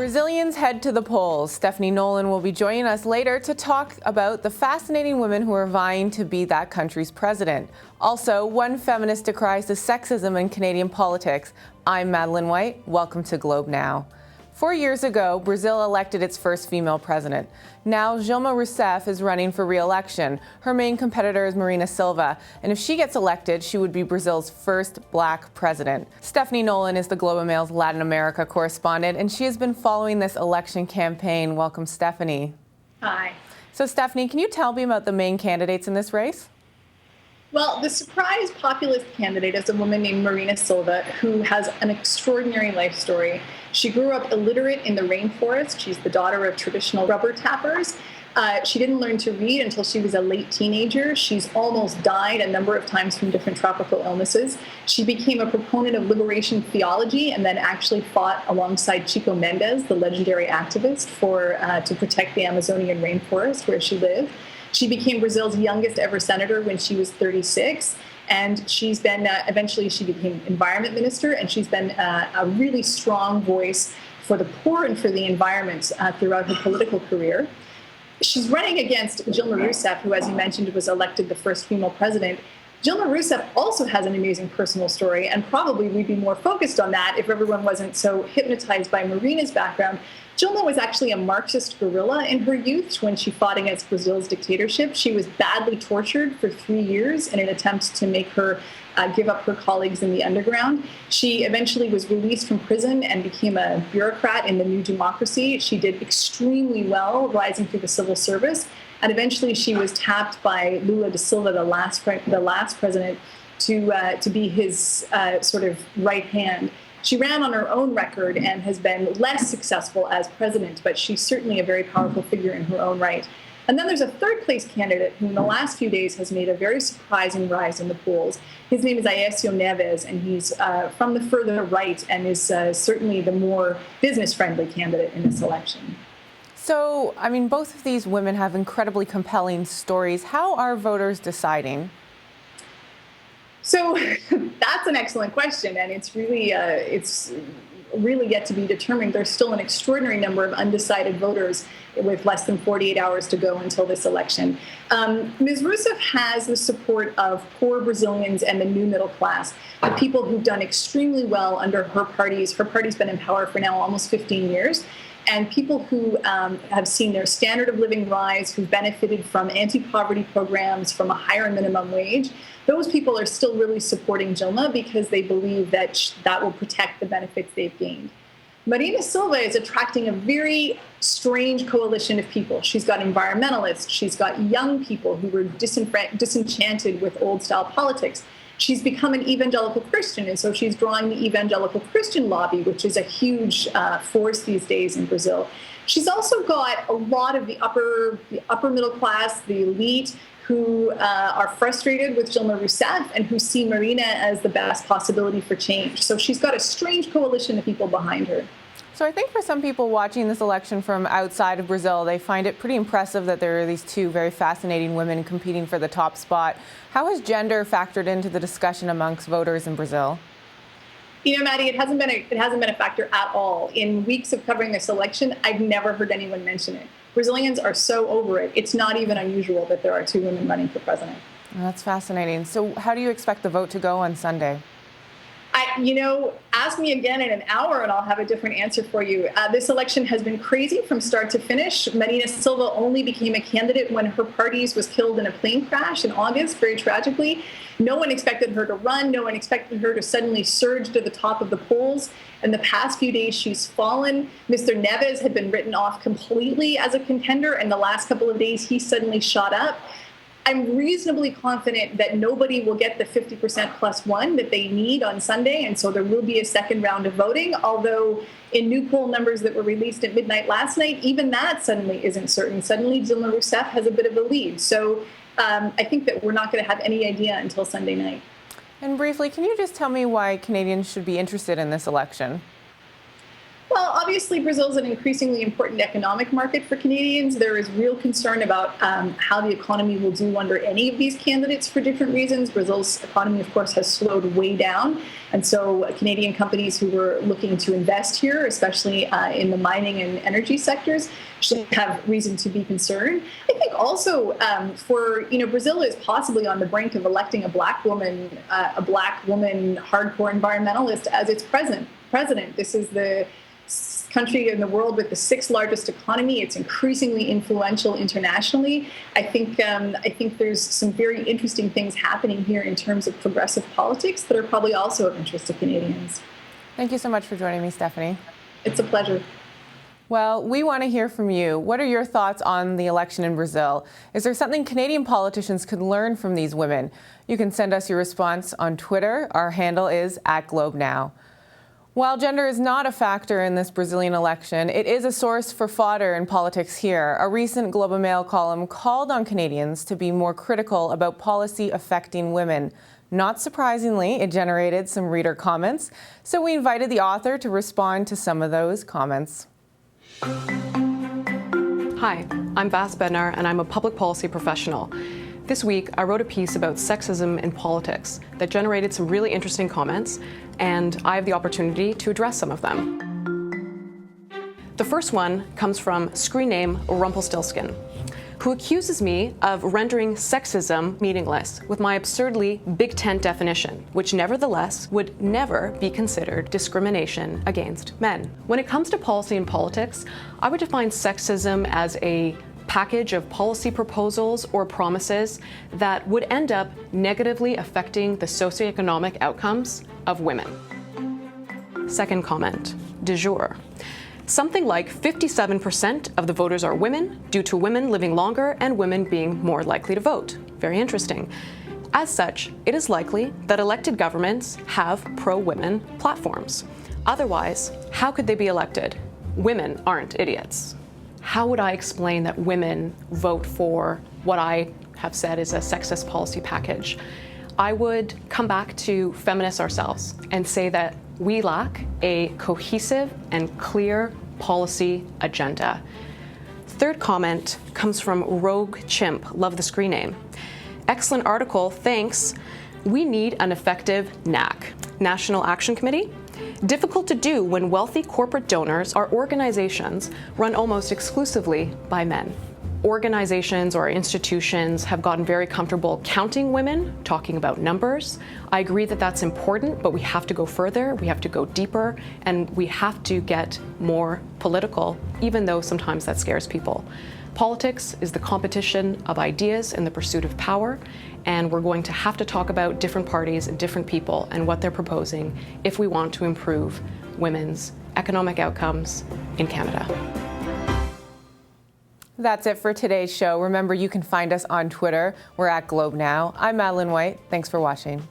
Brazilians head to the polls. Stephanie Nolen will be joining us later to talk about the fascinating women who are vying to be that country's president. Also, one feminist decries the sexism in Canadian politics. I'm Madeleine White. Welcome to Globe Now. 4 years ago, Brazil elected its first female president. Now, Dilma Rousseff is running for re-election. Her main competitor is Marina Silva, and if she gets elected, she would be Brazil's first black president. Stephanie Nolen is the Globe and Mail's Latin America correspondent, and she has been following this election campaign. Welcome, Stephanie. Hi. So, Stephanie, can you tell me about the main candidates in this race? Well, the surprise populist candidate is a woman named Marina Silva, who has an extraordinary life story. She grew up illiterate in the rainforest. She's the daughter of traditional rubber tappers. She didn't learn to read until she was a late teenager. She's almost died a number of times from different tropical illnesses. She became a proponent of liberation theology and then actually fought alongside Chico Mendes, the legendary activist, to protect the Amazonian rainforest where she lived. She became Brazil's youngest ever senator when she was 36. And she's been, eventually she became environment minister, and she's been a really strong voice for the poor and for the environment throughout her political career. She's running against Dilma Rousseff, who, as you mentioned, was elected the first female president. Dilma Rousseff also has an amazing personal story, and probably we'd be more focused on that if everyone wasn't so hypnotized by Marina's background. Dilma was actually a Marxist guerrilla in her youth when she fought against Brazil's dictatorship. She was badly tortured for 3 years in an attempt to make her give up her colleagues in the underground. She eventually was released from prison and became a bureaucrat in the New Democracy. She did extremely well, rising through the civil service. And eventually she was tapped by Lula da Silva, the last president, to be his sort of right hand. She ran on her own record and has been less successful as president, but she's certainly a very powerful figure in her own right. And then there's a third place candidate who in the last few days has made a very surprising rise in the polls. His name is Aécio Neves, and he's from the further right and is certainly the more business-friendly candidate in this election. So, I mean, both of these women have incredibly compelling stories. How are voters deciding? So that's an excellent question, and it's really yet to be determined. There's still an extraordinary number of undecided voters with less than 48 hours to go until this election. Ms. Rousseff has the support of poor Brazilians and the new middle class, the people who've done extremely well under her parties. Her party's been in power for now almost 15 years. And people who have seen their standard of living rise, who've benefited from anti-poverty programs, from a higher minimum wage, those people are still really supporting Dilma because they believe that that will protect the benefits they've gained. Marina Silva is attracting a very strange coalition of people. She's got environmentalists, she's got young people who were disenchanted with old-style politics. She's become an evangelical Christian, and so she's drawing the evangelical Christian lobby, which is a huge force these days in Brazil. She's also got a lot of the upper middle class, the elite, who are frustrated with Dilma Rousseff and who see Marina as the best possibility for change. So she's got a strange coalition of people behind her. So I think for some people watching this election from outside of Brazil, they find it pretty impressive that there are these two very fascinating women competing for the top spot. How has gender factored into the discussion amongst voters in Brazil? You know, Maddie, it hasn't been a factor at all. In weeks of covering this election, I've never heard anyone mention it. Brazilians are so over it. It's not even unusual that there are two women running for president. That's fascinating. So how do you expect the vote to go on Sunday? Ask me again in an hour and I'll have a different answer for you. This election has been crazy from start to finish. Marina Silva only became a candidate when her party was killed in a plane crash in August, very tragically. No one expected her to run. No one expected her to suddenly surge to the top of the polls. In the past few days, she's fallen. Mr. Neves had been written off completely as a contender, and the last couple of days, he suddenly shot up. I'm reasonably confident that nobody will get the 50% plus one that they need on Sunday, and so there will be a second round of voting, although in new poll numbers that were released at midnight last night, even that suddenly isn't certain. Suddenly, Dilma Rousseff has a bit of a lead. So I think that we're not going to have any idea until Sunday night. And briefly, can you just tell me why Canadians should be interested in this election? Well, obviously, Brazil is an increasingly important economic market for Canadians. There is real concern about how the economy will do under any of these candidates for different reasons. Brazil's economy, of course, has slowed way down. And so Canadian companies who were looking to invest here, especially in the mining and energy sectors, should have reason to be concerned. I think also Brazil is possibly on the brink of electing a black woman hardcore environmentalist as its president. This is the country in the world with the sixth largest economy. It's increasingly influential internationally. I think there's some very interesting things happening here in terms of progressive politics that are probably also of interest to Canadians. Thank you so much for joining me, Stephanie. It's a pleasure. Well, we want to hear from you. What are your thoughts on the election in Brazil? Is there something Canadian politicians could learn from these women? You can send us your response on Twitter. Our handle is @GlobeNow. While gender is not a factor in this Brazilian election, it is a source for fodder in politics here. A recent Globe and Mail column called on Canadians to be more critical about policy affecting women. Not surprisingly, it generated some reader comments, so we invited the author to respond to some of those comments. Hi, I'm Vas Bednar, and I'm a public policy professional. This week, I wrote a piece about sexism in politics that generated some really interesting comments, and I have the opportunity to address some of them. The first one comes from screen name Rumpelstiltskin, who accuses me of rendering sexism meaningless with my absurdly Big Tent definition, which nevertheless would never be considered discrimination against men. When it comes to policy and politics, I would define sexism as a package of policy proposals or promises that would end up negatively affecting the socioeconomic outcomes of women. Second comment, de jure. Something like 57% of the voters are women due to women living longer and women being more likely to vote. Very interesting. As such, it is likely that elected governments have pro-women platforms. Otherwise, how could they be elected? Women aren't idiots. How would I explain that women vote for what I have said is a sexist policy package? I would come back to feminists ourselves and say that we lack a cohesive and clear policy agenda. Third comment comes from Rogue Chimp, love the screen name. Excellent article, thanks. We need an effective NAC, National Action Committee. Difficult to do when wealthy corporate donors are organizations run almost exclusively by men. Organizations or institutions have gotten very comfortable counting women, talking about numbers. I agree that that's important, but we have to go further, we have to go deeper, and we have to get more political, even though sometimes that scares people. Politics is the competition of ideas and the pursuit of power, and we're going to have to talk about different parties and different people and what they're proposing if we want to improve women's economic outcomes in Canada. That's it for today's show. Remember, you can find us on Twitter. We're @GlobeNow. I'm Madeleine White. Thanks for watching.